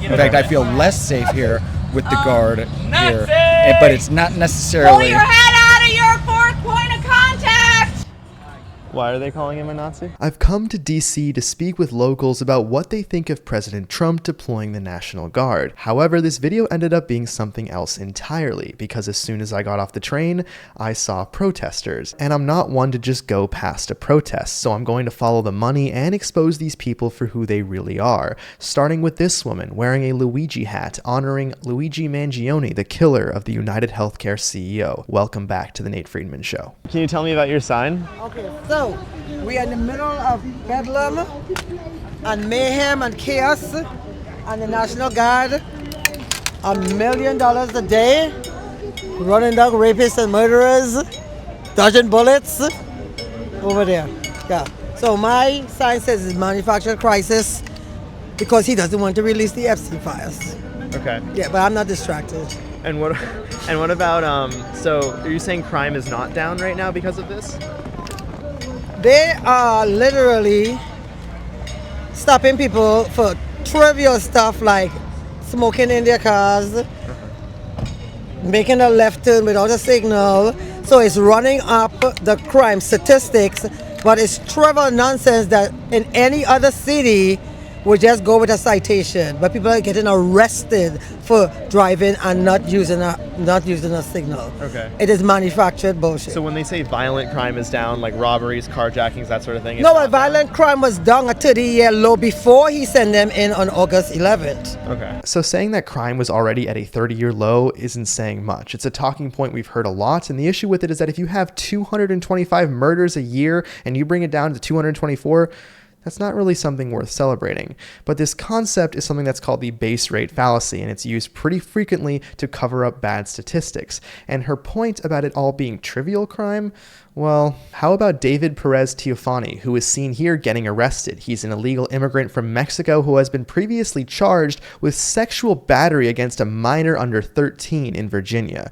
In fact, I feel less safe here with the guard here, but it's not necessarily... Pull your head out of your fourth point of contact! Why are they calling him a Nazi? I've come to DC to speak with locals about what they think of President Trump deploying the National Guard. However, this video ended up being something else entirely, because as soon as I got off the train, I saw protesters. And I'm not one to just go past a protest, so I'm going to follow the money and expose these people for who they really are. Starting with this woman wearing a Luigi hat, honoring Luigi Mangione, the killer of the United Healthcare CEO. Welcome back to The Nate Friedman Show. Can you tell me about your sign? Okay, so we are in the middle of bedlam and mayhem and chaos, and the National Guard, $1 million a day, running down rapists and murderers, dodging bullets over there. Yeah. So my sign says it's manufactured crisis because he doesn't want to release the Epstein files. Okay. Yeah, but I'm not distracted. And what about so are you saying crime is not down right now because of this? They are literally stopping people for trivial stuff like smoking in their cars, making a left turn without a signal. So it's running up the crime statistics, but it's trivial nonsense that in any other city would just go with a citation. But people are getting arrested for driving and not using a signal. Okay. It is manufactured bullshit. So when they say violent crime is down, like robberies, carjackings, that sort of thing? No, but violent crime was down a 30-year low before he sent them in on August 11th. Okay. So saying that crime was already at a 30-year low isn't saying much. It's a talking point we've heard a lot, and the issue with it is that if you have 225 murders a year and you bring it down to 224, that's not really something worth celebrating. But this concept is something that's called the base rate fallacy, and it's used pretty frequently to cover up bad statistics. And her point about it all being trivial crime, well, how about David Perez Teofani, who is seen here getting arrested? He's an illegal immigrant from Mexico who has been previously charged with sexual battery against a minor under 13 in Virginia.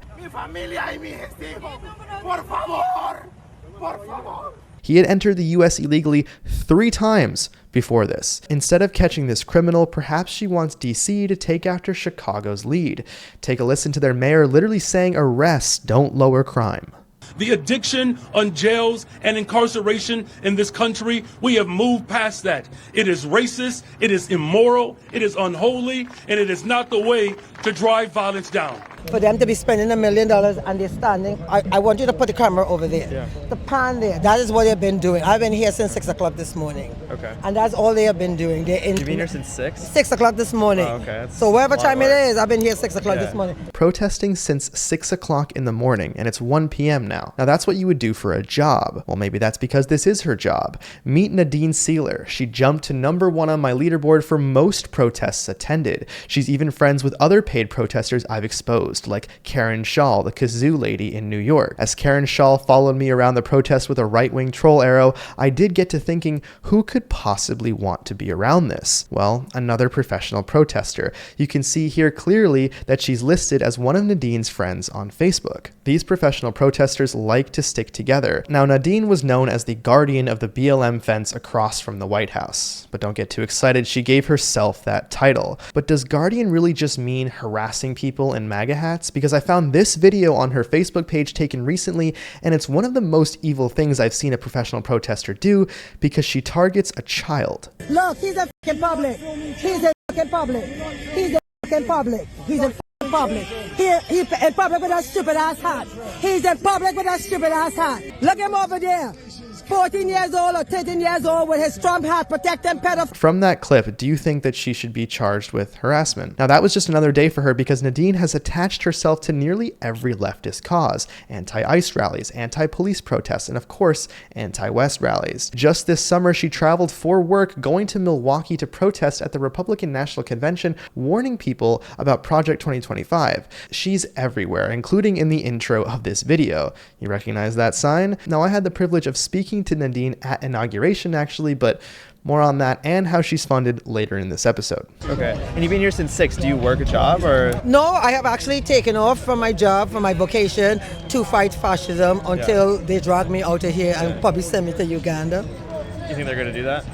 He had entered the US illegally 3 times before this. Instead of catching this criminal, perhaps she wants DC to take after Chicago's lead. Take a listen to their mayor literally saying arrests don't lower crime. The addiction on jails and incarceration in this country, we have moved past that. It is racist, it is immoral, it is unholy, and it is not the way to drive violence down. For them to be spending $1 million and they're standing, I want you to put the camera over there. Yeah. The pan there, that is what they've been doing. I've been here since 6 o'clock this morning. Okay. And that's all they have been doing. You've been here since 6? 6 o'clock this morning. Oh, okay. That's so whatever a lot time of it work. is, I've been here 6 o'clock this morning. Protesting since 6 o'clock in the morning, and it's 1 p.m. now. Now that's what you would do for a job. Well, maybe that's because this is her job. Meet Nadine Sealer. She jumped to #1 on my leaderboard for most protests attended. She's even friends with other paid protesters I've exposed, like Karen Shaw, the kazoo lady in New York. As Karen Shaw followed me around the protest with a right-wing troll arrow, I did get to thinking, who could possibly want to be around this? Well, another professional protester. You can see here clearly that she's listed as one of Nadine's friends on Facebook. These professional protesters like to stick together. Now, Nadine was known as the guardian of the BLM fence across from the White House. But don't get too excited, she gave herself that title. But does guardian really just mean harassing people in MAGA hats? Because I found this video on her Facebook page taken recently, and it's one of the most evil things I've seen a professional protester do because she targets a child. Look, he's a fucking public. He's a fucking public. He's a fucking public. He's a fucking public. He in public with a stupid ass hat. He's in public with a stupid ass hat. Look him over there. 14 years old or 13 years old with his Trump hat protecting pedophiles. From that clip, do you think that she should be charged with harassment? Now, that was just another day for her because Nadine has attached herself to nearly every leftist cause: anti-ICE rallies, anti-police protests, and of course, anti-West rallies. Just this summer, she traveled for work, going to Milwaukee to protest at the Republican National Convention, warning people about Project 2025. She's everywhere, including in the intro of this video. You recognize that sign? Now, I had the privilege of speaking to Nadine at inauguration actually, but more on that and how she's funded later in this episode. Okay. And you've been here since 6. Do you work a job or? No, I have actually taken off from my job, from my vocation, to fight fascism until they drag me out of here and probably send me to Uganda. You think they're going to do that?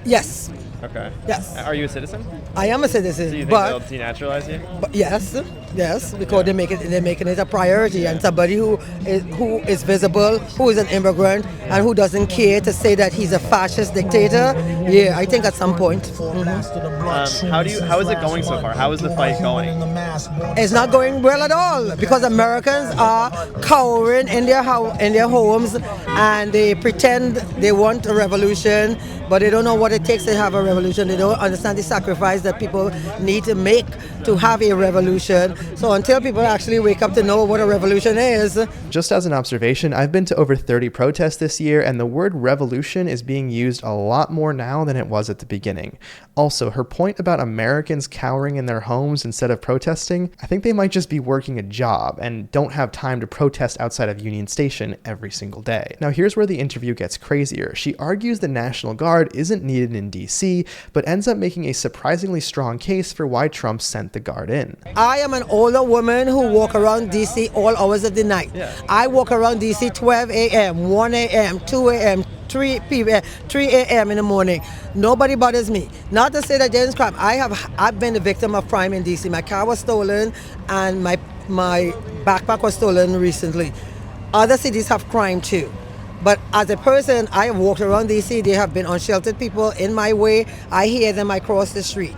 Yes. Okay. Yes. Are you a citizen? I am a citizen, Do you think but they'll denaturalize you? yes, because they're making it a priority, and somebody who is visible, who is an immigrant, and who doesn't care to say that he's a fascist dictator. Yeah, I think at some point. How is it going so far? How is the fight going? It's not going well at all because Americans are cowering in their homes, and they pretend they want a revolution, but they don't know what it takes to have a revolution. They don't understand the sacrifice that people need to make to have a revolution. So until people actually wake up to know what a revolution is. Just as an observation, I've been to over 30 protests this year, and the word revolution is being used a lot more now than it was at the beginning. Also, her point about Americans cowering in their homes instead of protesting, I think they might just be working a job and don't have time to protest outside of Union Station every single day. Now here's where the interview gets crazier. She argues the National Guard isn't needed in DC, but ends up making a surprisingly strong case for why Trump sent the Guard in. I am an older woman who walk around DC all hours of the night. Yeah. I walk around DC 12 a.m., 1 a.m., 2 a.m., 3 p.m., 3 a.m. in the morning. Nobody bothers me. Not to say that there is crime. I've been the victim of crime in DC. My car was stolen and my backpack was stolen recently. Other cities have crime too. But as a person, I have walked around DC. There have been unsheltered people in my way. I hear them. I cross the street.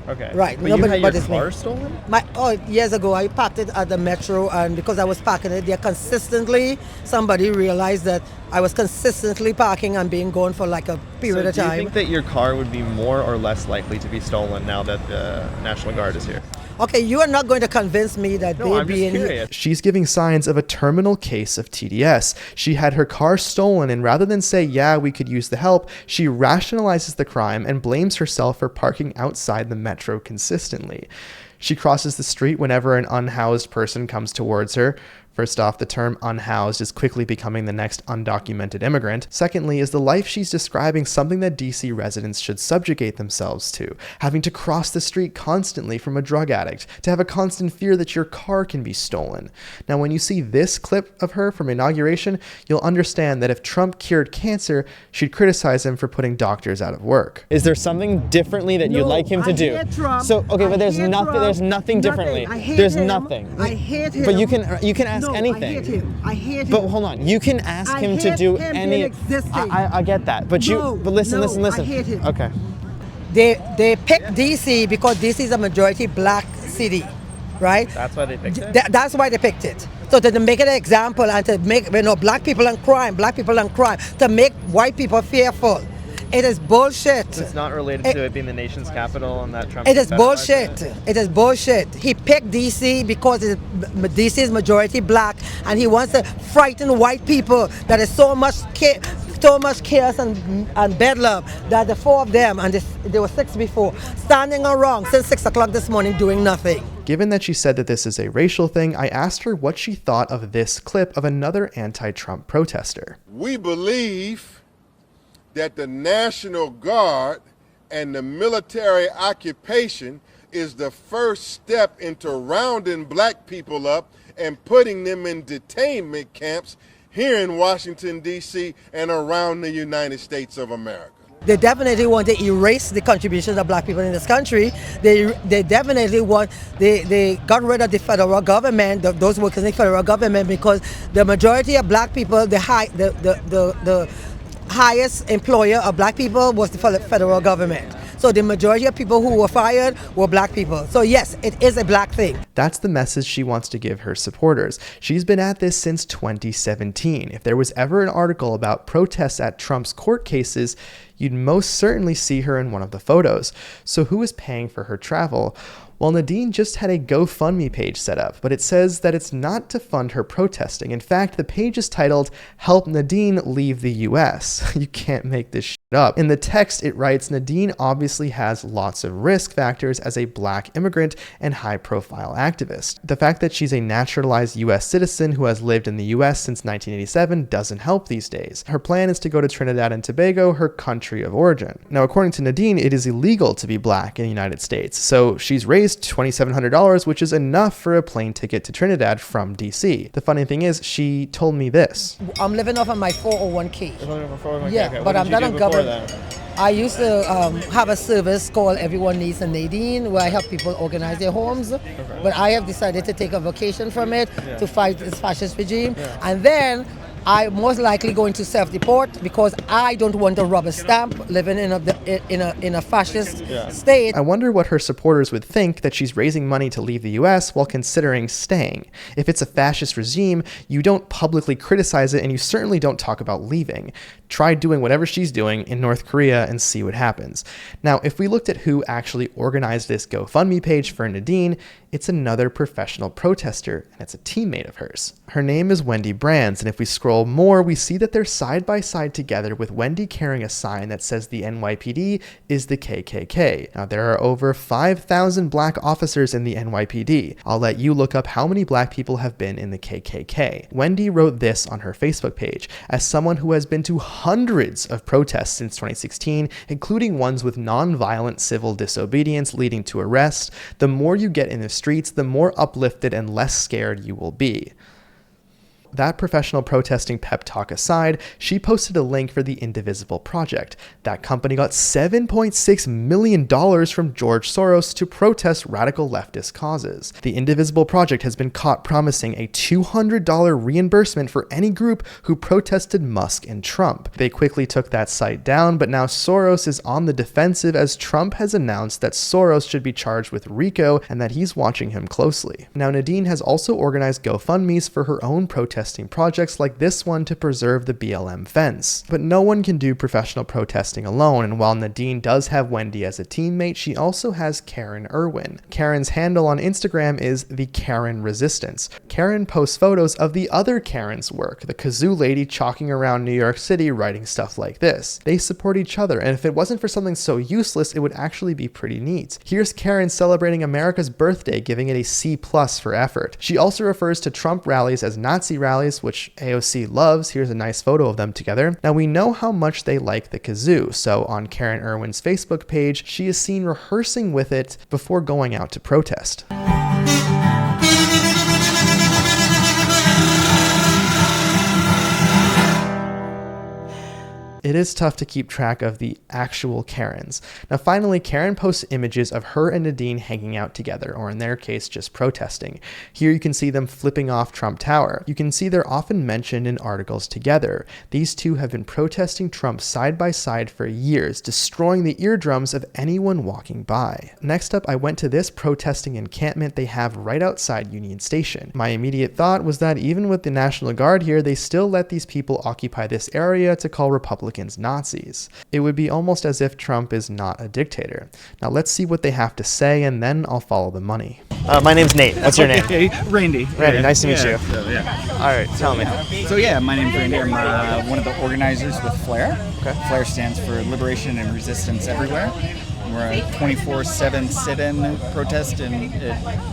Okay. Right. But Nobody you had bothers your car me. stolen? Years ago, I parked it at the Metro, and because I was parking it there consistently, somebody realized that I was consistently parking and being gone for like a period of Do you time. think that your car would be more or less likely to be stolen now that the National Guard is here? Okay, you are not going to convince me that No, they I'm just being curious. She's giving signs of a terminal case of TDS. She had her car stolen, and rather than say, yeah, we could use the help, she rationalizes the crime and blames herself for parking outside the Metro consistently. She crosses the street whenever an unhoused person comes towards her. First off, the term unhoused is quickly becoming the next undocumented immigrant. Secondly, is the life she's describing something that DC residents should subjugate themselves to? Having to cross the street constantly from a drug addict, to have a constant fear that your car can be stolen. Now, when you see this clip of her from inauguration, you'll understand that if Trump cured cancer, she'd criticize him for putting doctors out of work. Is there something differently that you'd like him to do? So, okay, but there's nothing differently. There's nothing. I hate him. But you can ask anything. I hate him. I hate him. But hold on, you can ask him to do any. I get that, but listen. I hate him. Okay. They picked DC because DC is a majority black city, right? That's why they picked it. That's why they picked it. So to make it an example and to make black people and crime, to make white people fearful. It is bullshit. It's not related to it being the nation's capital and that Trump. It is bullshit. It is bullshit. He picked DC because DC is majority black, and he wants to frighten white people. That is so much chaos and bedlam that the four of them, and there were six before, standing around since 6 o'clock this morning doing nothing. Given that she said that this is a racial thing, I asked her what she thought of this clip of another anti-Trump protester. We believe that the National Guard and the military occupation is the first step into rounding black people up and putting them in detainment camps here in Washington, D.C. and around the United States of America. They definitely want to erase the contributions of black people in this country. They definitely want, they got rid of the federal government, those workers in the federal government, because the majority of black people, the highest employer of black people was the federal government. So the majority of people who were fired were black people. So yes, it is a black thing. That's the message she wants to give her supporters. She's been at this since 2017. If there was ever an article about protests at Trump's court cases, you'd most certainly see her in one of the photos. So who is paying for her travel? Well, Nadine just had a GoFundMe page set up, but it says that it's not to fund her protesting. In fact, the page is titled, "Help Nadine Leave the US." You can't make this shit up. In the text, it writes, Nadine obviously has lots of risk factors as a black immigrant and high-profile activist. The fact that she's a naturalized US citizen who has lived in the US since 1987 doesn't help these days. Her plan is to go to Trinidad and Tobago, her country of origin. Now, according to Nadine, it is illegal to be black in the United States, so she's raised $2,700, which is enough for a plane ticket to Trinidad from DC. The funny thing is, she told me this. I'm living off of my 401k. Okay. Yeah, but I'm not on government. before then? I used to have a service called Everyone Needs a Nadine, where I help people organize their homes. But I have decided to take a vacation from it to fight this fascist regime. And then I'm most likely going to self-deport because I don't want a rubber stamp living in a fascist state. I wonder what her supporters would think that she's raising money to leave the US while considering staying. If it's a fascist regime, you don't publicly criticize it and you certainly don't talk about leaving. Try doing whatever she's doing in North Korea and see what happens. Now, if we looked at who actually organized this GoFundMe page for Nadine, it's another professional protester, and it's a teammate of hers. Her name is Wendy Brands, and if we scroll more, we see that they're side by side together with Wendy carrying a sign that says the NYPD is the KKK. Now, there are over 5,000 black officers in the NYPD. I'll let you look up how many black people have been in the KKK. Wendy wrote this on her Facebook page, as someone who has been to hundreds of protests since 2016, including ones with non-violent civil disobedience leading to arrest. The more you get in the streets, the more uplifted and less scared you will be. That professional protesting pep talk aside, she posted a link for the Indivisible Project. That company got $7.6 million from George Soros to protest radical leftist causes. The Indivisible Project has been caught promising a $200 reimbursement for any group who protested Musk and Trump. They quickly took that site down, but now Soros is on the defensive as Trump has announced that Soros should be charged with RICO and that he's watching him closely. Now, Nadine has also organized GoFundMes for her own protesting projects like this one to preserve the BLM fence. But no one can do professional protesting alone, and while Nadine does have Wendy as a teammate, she also has Karen Irwin. Karen's handle on Instagram is the Karen Resistance. Karen posts photos of the other Karen's work, the kazoo lady chalking around New York City writing stuff like this. They support each other, and if it wasn't for something so useless, it would actually be pretty neat. Here's Karen celebrating America's birthday, giving it a C+ for effort. She also refers to Trump rallies as Nazi rallies, which AOC loves. Here's a nice photo of them together. Now, we know how much they like the kazoo, so on Karen Irwin's Facebook page, she is seen rehearsing with it before going out to protest. It is tough to keep track of the actual Karens. Now, finally, Karen posts images of her and Nadine hanging out together, or in their case, just protesting. Here you can see them flipping off Trump Tower. You can see they're often mentioned in articles together. These two have been protesting Trump side by side for years, destroying the eardrums of anyone walking by. Next up, I went to this protesting encampment they have right outside Union Station. My immediate thought was that even with the National Guard here, they still let these people occupy this area to call Republicans Nazis. It would be almost as if Trump is not a dictator. Now let's see what they have to say, and then I'll follow the money. My name's Nate. What's your name? Randy. Randy, nice to meet you. Yeah. All right, tell me. So my name's Randy. I'm one of the organizers with FLARE. Okay. FLARE stands for Liberation and Resistance Everywhere. We're a 24/7 sit-in protest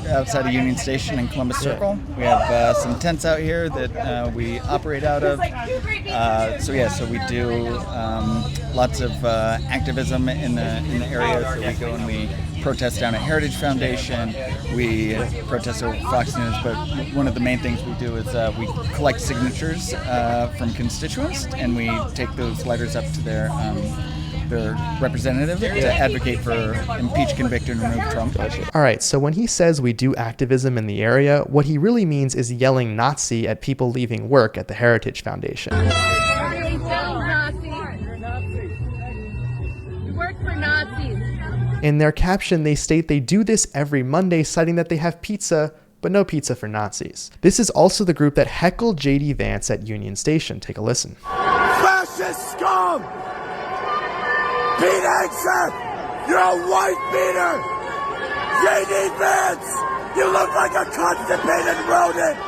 outside of Union Station in Columbus Circle. We have some tents out here that we operate out of. So we do lots of activism in the area. So we go and we protest down at Heritage Foundation. We protest over Fox News, but one of the main things we do is we collect signatures from constituents, and we take those letters up to their representative to advocate for impeach, convict, and remove Trump. All right, so when he says we do activism in the area, what he really means is yelling Nazi at people leaving work at the Heritage Foundation. We work for Nazis. In their caption, they state they do this every Monday, citing that they have pizza, but no pizza for Nazis. This is also the group that heckled J.D. Vance at Union Station. Take a listen. Fascist scum! Pete Hegseth, you're a white beater! J.D. Vance, you look like a constipated rodent!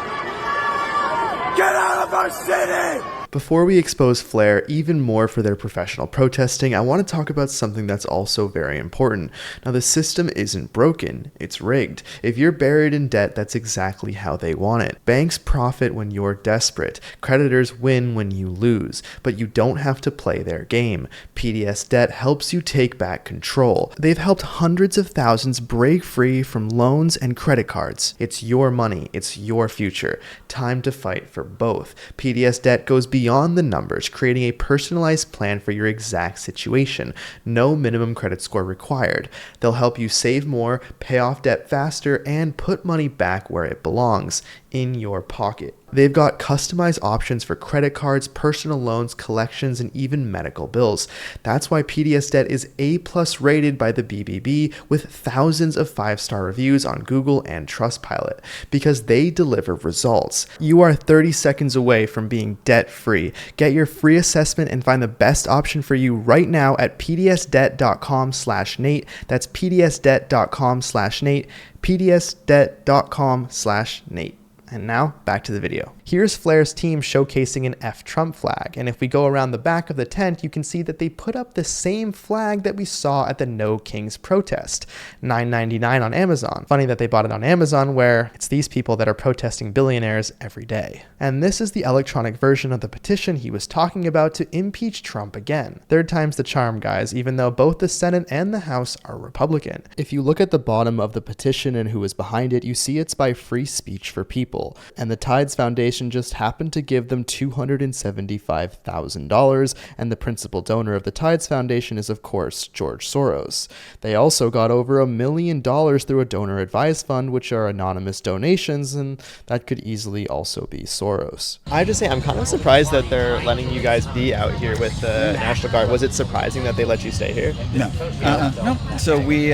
Get out of our city! Before we expose FLARE even more for their professional protesting, I want to talk about something that's also very important. Now, the system isn't broken, it's rigged. If you're buried in debt, that's exactly how they want it. Banks profit when you're desperate. Creditors win when you lose, but you don't have to play their game. PDSDebt helps you take back control. They've helped hundreds of thousands break free from loans and credit cards. It's your money, it's your future. Time to fight for both. PDSDebt goes beyond beyond the numbers, creating a personalized plan for your exact situation. No minimum credit score required. They'll help you save more, pay off debt faster, and put money back where it belongs, in your pocket. They've got customized options for credit cards, personal loans, collections, and even medical bills. That's why PDSDebt is A+ rated by the BBB with thousands of 5-star reviews on Google and Trustpilot, because they deliver results. You are 30 seconds away from being debt-free. Get your free assessment and find the best option for you right now at PDSDebt.com/Nate. That's PDSDebt.com/Nate. PDSDebt.com/Nate. And now, back to the video. Here's Flair's team showcasing an F Trump flag, and if we go around the back of the tent, you can see that they put up the same flag that we saw at the No Kings protest, $9.99 on Amazon. Funny that they bought it on Amazon, where it's these people that are protesting billionaires every day. And this is the electronic version of the petition he was talking about to impeach Trump again. Third time's the charm, guys, even though both the Senate and the House are Republican. If you look at the bottom of the petition and who is behind it, you see it's by Free Speech for People, and the Tides Foundation just happened to give them $275,000, and the principal donor of the Tides Foundation is, of course, George Soros. They also got over $1 million through a donor advised fund, which are anonymous donations, and that could easily also be Soros. I have to say, I'm kind of surprised that they're letting you guys be out here with the National Guard. Was it surprising that they let you stay here? No. No. So we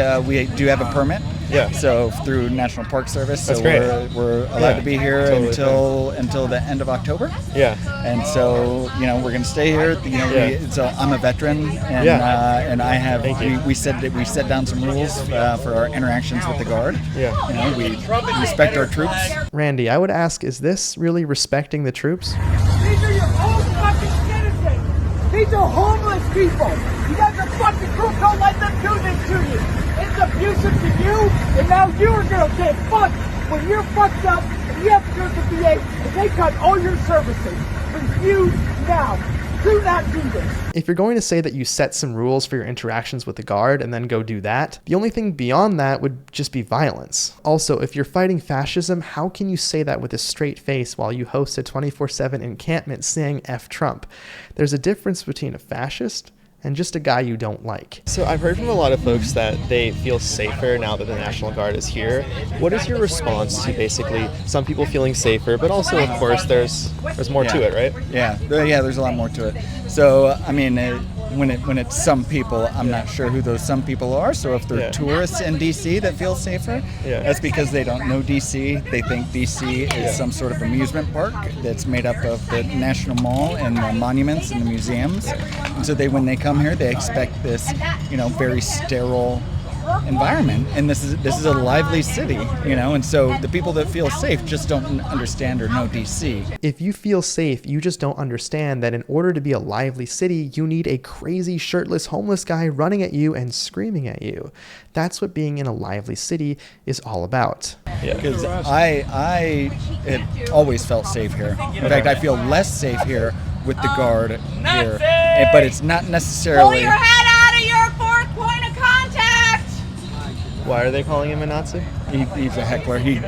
do have a permit. Yeah. So through National Park Service. That's so great. we're allowed to be here until the end of October. Yeah. And so we're going to stay here. So I'm a veteran, and and I have we set down some rules for our interactions with the Guard. Yeah. We respect our troops. Randy, I would ask, is this really respecting the troops? These are your own fucking citizens. These are homeless people. You guys are fucking cool. Don't let them do this to you. It's abusive to you, and now you are gonna get fucked when you're fucked up and you have to go to the VA and they cut all your services. Refuse now. Do not do this. If you're going to say that you set some rules for your interactions with the Guard and then go do that, the only thing beyond that would just be violence. Also, if you're fighting fascism, how can you say that with a straight face while you host a 24/7 encampment saying F Trump? There's a difference between a fascist and just a guy you don't like. So I've heard from a lot of folks that they feel safer now that the National Guard is here. What is your response to basically some people feeling safer, but also, of course, there's more to it, right? Yeah, there's a lot more to it. So, I mean, when it's some people, I'm not sure who those some people are. So if they're tourists in D.C. that feel safer, that's because they don't know D.C. They think D.C. is some sort of amusement park that's made up of the National Mall and the monuments and the museums. And so when they come here, they expect this, very sterile environment, and this is a lively city, and so the people that feel safe just don't understand or know DC. If you feel safe, you just don't understand that in order to be a lively city, you need a crazy shirtless homeless guy running at you and screaming at you. That's what being in a lively city is all about. Because I had always felt safe here. In fact, I feel less safe here with the Guard here, but it's not necessarily. Pull your head out of your fourth point of contact. Why are they calling him a Nazi? He's a heckler. He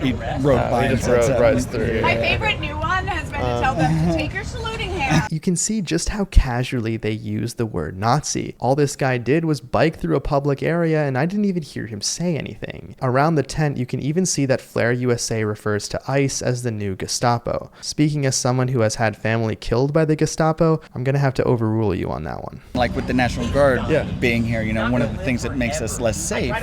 rode by and said right through. My favorite new one has been to tell them to take your saluting hand. You can see just how casually they use the word Nazi. All this guy did was bike through a public area, and I didn't even hear him say anything. Around the tent, you can even see that Flair USA refers to ICE as the new Gestapo. Speaking as someone who has had family killed by the Gestapo, I'm gonna have to overrule you on that one. Like with the National Guard being here, one of the things that makes us less safe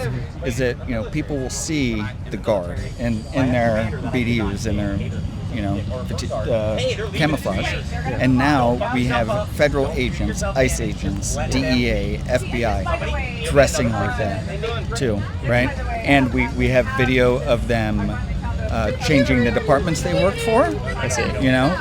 is that, people will see the Guard in their BDUs and their camouflage, and now we have federal agents, ICE agents, DEA, FBI dressing like that too, right? And we have video of them changing the departments they work for. I see.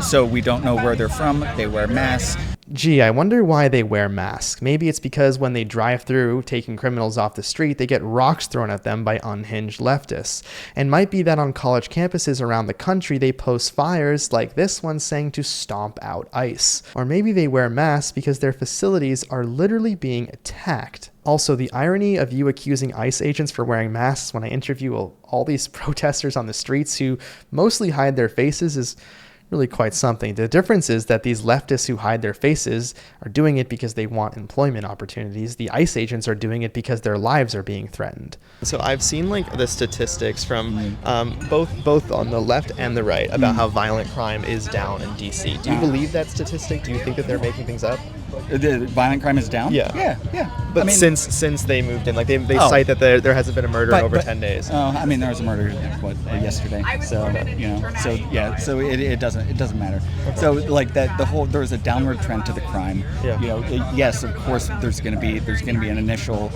So we don't know where they're from. They wear masks. Gee, I wonder why they wear masks. Maybe it's because when they drive through, taking criminals off the street, they get rocks thrown at them by unhinged leftists. And might be that on college campuses around the country, they post flyers like this one saying to stomp out ICE. Or maybe they wear masks because their facilities are literally being attacked. Also, the irony of you accusing ICE agents for wearing masks when I interview all these protesters on the streets who mostly hide their faces is really quite something. The difference is that these leftists who hide their faces are doing it because they want employment opportunities. The ICE agents are doing it because their lives are being threatened. So I've seen like the statistics from both on the left and the right about how violent crime is down in DC. Do you believe that statistic? Do you think that they're making things up? The violent crime is down? Yeah. Yeah. But I mean, since they moved in, like they cite that there hasn't been a murder in over 10 days. I mean, there was a murder yesterday. So so it doesn't matter. So like that there's a downward trend to the crime. Yeah. Yes, of course there's going to be an initial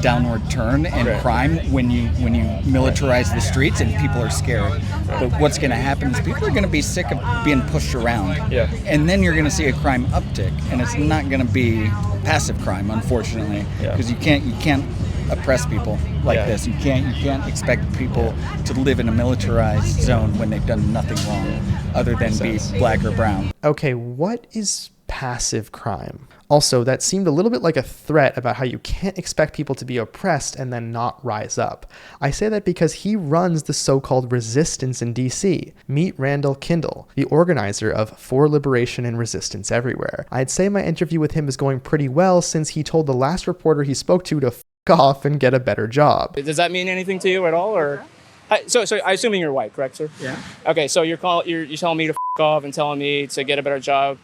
downward turn in crime when you militarize the streets and people are scared. But what's going to happen is people are going to be sick of being pushed around. Yeah. And then you're going to see a crime uptick, and it's not going to be passive crime, unfortunately, because you can't oppress people like this. You can't expect people to live in a militarized zone when they've done nothing wrong other than be black or brown. Okay, what is passive crime? Also, that seemed a little bit like a threat about how you can't expect people to be oppressed and then not rise up. I say that because he runs the so-called resistance in DC. Meet Randall Kindle, the organizer of For Liberation and Resistance Everywhere. I'd say my interview with him is going pretty well since he told the last reporter he spoke to f*** off and get a better job. Does that mean anything to you at all, or? So I assuming you're white, correct, sir? Yeah. Okay, so you're telling me to f*** off and telling me to get a better job.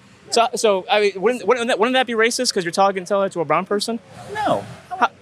So I mean, wouldn't that be racist because you're telling that to a brown person? No.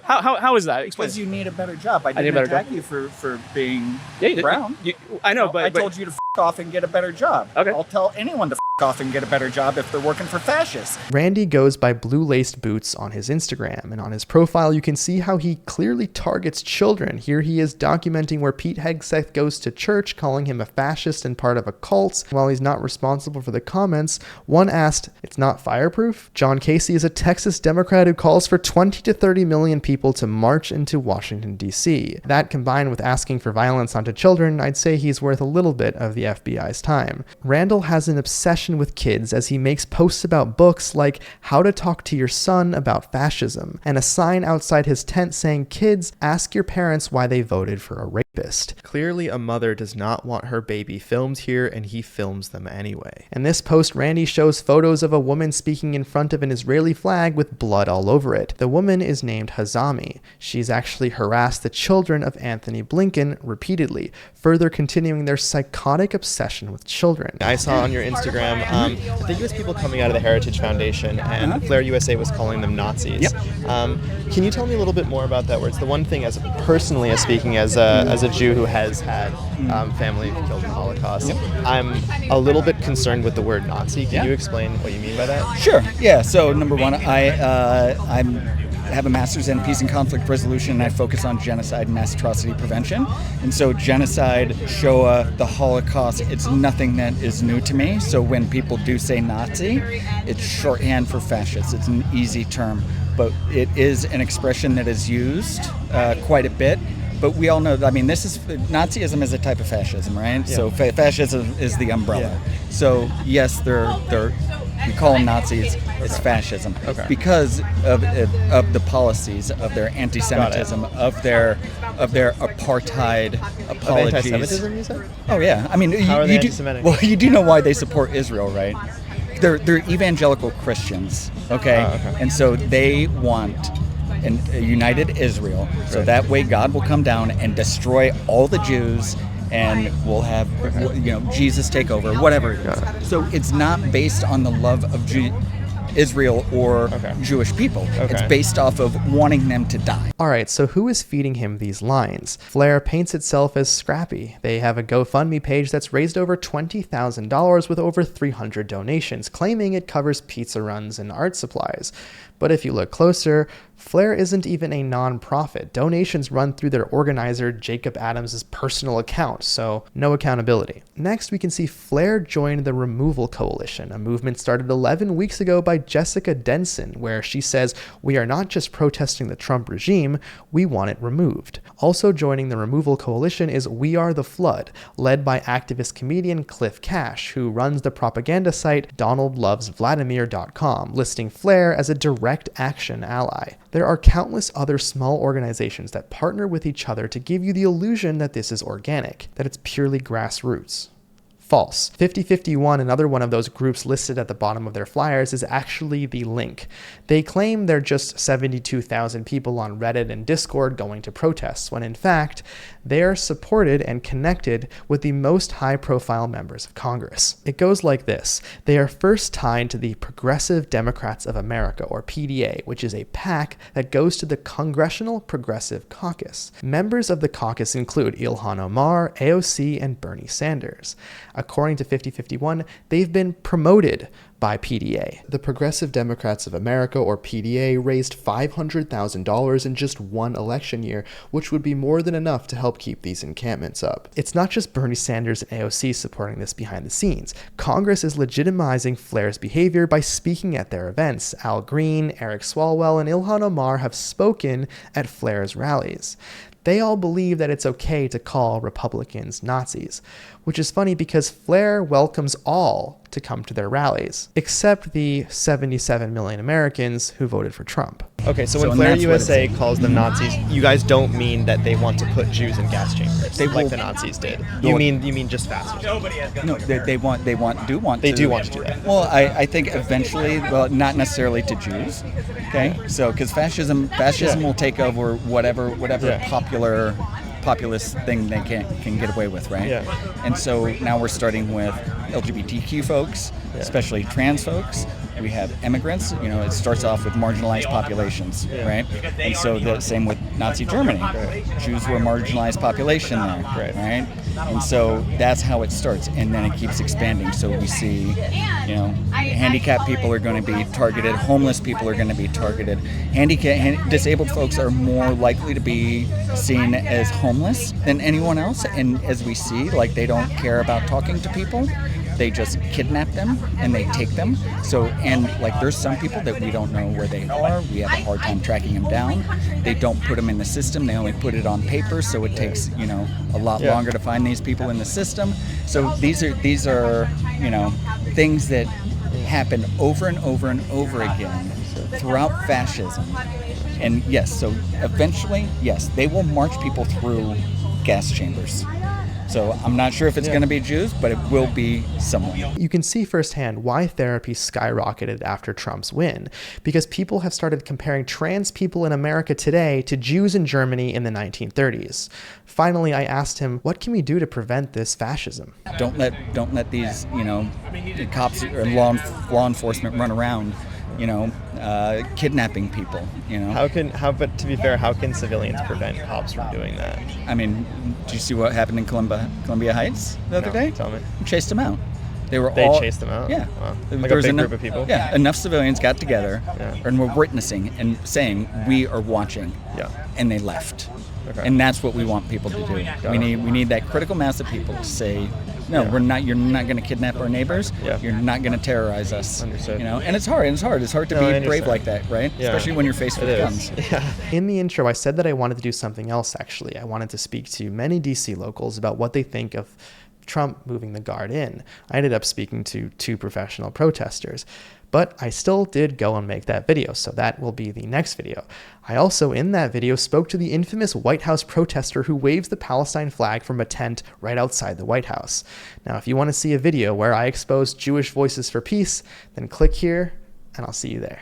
How is that? Explain. Because you need a better job. I didn't attack you for being brown. I know, but I told you to f*** off and get a better job. Okay. I'll tell anyone to f*** off and get a better job if they're working for fascists. Randy goes by Blue-Laced Boots on his Instagram, and on his profile you can see how he clearly targets children. Here he is documenting where Pete Hegseth goes to church, calling him a fascist and part of a cult. While he's not responsible for the comments, one asked, "It's not fireproof?" John Casey is a Texas Democrat who calls for 20 to 30 million people to march into Washington, D.C. That, combined with asking for violence onto children, I'd say he's worth a little bit of the FBI's time. Randall has an obsession with kids as he makes posts about books like How to Talk to Your Son About Fascism, and a sign outside his tent saying, "Kids, ask your parents why they voted for a rapist." Clearly a mother does not want her baby filmed here, and he films them anyway. In this post, Randy shows photos of a woman speaking in front of an Israeli flag with blood all over it. The woman is named Hazami. She's actually harassed the children of Anthony Blinken repeatedly, further continuing their psychotic obsession with children. I saw on your Instagram, I think it was people coming out of the Heritage Foundation, and Flair USA was calling them Nazis. Yep. Can you tell me a little bit more about that? Where it's the one thing, as personally as speaking, as a Jew who has had family killed in the Holocaust, I'm a little bit concerned with the word Nazi. Can you explain what you mean by that? Sure. Yeah. So number one, I have a master's in peace and conflict resolution, and I focus on genocide and mass atrocity prevention. And so genocide, Shoah, the Holocaust, it's nothing that is new to me. So when people do say Nazi, it's shorthand for fascist. It's an easy term, but it is an expression that is used quite a bit. But we all know, Nazism is a type of fascism, right? Yeah. So fascism is the umbrella. Yeah. So yes, we call them Nazis. It's fascism because of the policies, of their anti-Semitism, of their apartheid apologies. Of anti-Semitism, you said? Oh yeah. I mean, how are they anti-Semitic? Well, you do know why they support Israel, right? They're evangelical Christians, okay? And so they want a united Israel, so that way God will come down and destroy all the Jews, and we'll have Jesus take over, whatever it is. So it's not based on the love of Israel or Jewish people. It's based off of wanting them to die. All right, so who is feeding him these lines? Flair paints itself as scrappy. They have a GoFundMe page that's raised over $20,000 with over 300 donations, claiming it covers pizza runs and art supplies. But if you look closer, Flair isn't even a non-profit. Donations run through their organizer, Jacob Adams' personal account, so no accountability. Next, we can see Flair joined the Removal Coalition, a movement started 11 weeks ago by Jessica Denson, where she says, "We are not just protesting the Trump regime, we want it removed." Also joining the Removal Coalition is We Are the Flood, led by activist comedian Cliff Cash, who runs the propaganda site DonaldLovesVladimir.com, listing Flair as a direct action ally. There are countless other small organizations that partner with each other to give you the illusion that this is organic, that it's purely grassroots. False. 5051, another one of those groups listed at the bottom of their flyers, is actually the link. They claim they're just 72,000 people on Reddit and Discord going to protests, when in fact, they are supported and connected with the most high-profile members of Congress. It goes like this. They are first tied to the Progressive Democrats of America, or PDA, which is a PAC that goes to the Congressional Progressive Caucus. Members of the caucus include Ilhan Omar, AOC, and Bernie Sanders. According to 5051, they've been promoted by PDA. The Progressive Democrats of America, or PDA, raised $500,000 in just one election year, which would be more than enough to help keep these encampments up. It's not just Bernie Sanders and AOC supporting this behind the scenes. Congress is legitimizing Flair's behavior by speaking at their events. Al Green, Eric Swalwell, and Ilhan Omar have spoken at Flair's rallies. They all believe that it's okay to call Republicans Nazis, which is funny because Flair welcomes all to come to their rallies, except the 77 million Americans who voted for Trump. Okay, so when Flair USA calls them Nazis, you guys don't mean that they want to put Jews in gas chambers like the Nazis did. You mean just fascists? No, they do want to do that. Well, I think eventually, well, not necessarily to Jews. Okay, so because fascism will take over whatever populist thing they can get away with, right? Yeah. And so now we're starting with LGBTQ folks, especially trans folks. We have immigrants. It starts off with marginalized populations, right? And so the same with Nazi Germany. Jews were a marginalized population there, right? And so that's how it starts, and then it keeps expanding. So we see, handicapped people are going to be targeted, homeless people are going to be targeted. Disabled folks are more likely to be seen as homeless than anyone else, and as we see, they don't care about talking to people. They just kidnap them and they take them. So, and there's some people that we don't know where they are. We have a hard time tracking them down. They don't put them in the system. They only put it on paper. So it takes, a lot longer to find these people in the system. So these are, things that happen over and over and over again throughout fascism. And yes, so eventually, yes, they will march people through gas chambers. So I'm not sure if it's going to be Jews, but it will be someone. You can see firsthand why therapy skyrocketed after Trump's win, because people have started comparing trans people in America today to Jews in Germany in the 1930s. Finally, I asked him, what can we do to prevent this fascism? Don't let these, cops or law enforcement run around, kidnapping people, But to be fair, how can civilians prevent cops from doing that? I mean, do you see what happened in Columbia Heights the other day? Tell me. Chased them out. They chased them out? Yeah. Wow. Like a big group of people? Yeah. Enough civilians got together and were witnessing and saying, we are watching. Yeah. And they left. Okay. And that's what we want people to do. We need that critical mass of people to say, no, we're not. You're not going to kidnap our neighbors. Yeah. You're not going to terrorize us. Understood. And it's hard. It's hard to be brave like that, right? Yeah. Especially when you're faced with guns. Yeah. In the intro, I said that I wanted to do something else, actually. I wanted to speak to many DC locals about what they think of Trump moving the guard in. I ended up speaking to 2 professional protesters, but I still did go and make that video, so that will be the next video. I also, in that video, spoke to the infamous White House protester who waves the Palestine flag from a tent right outside the White House. Now, if you want to see a video where I expose Jewish Voices for Peace, then click here, and I'll see you there.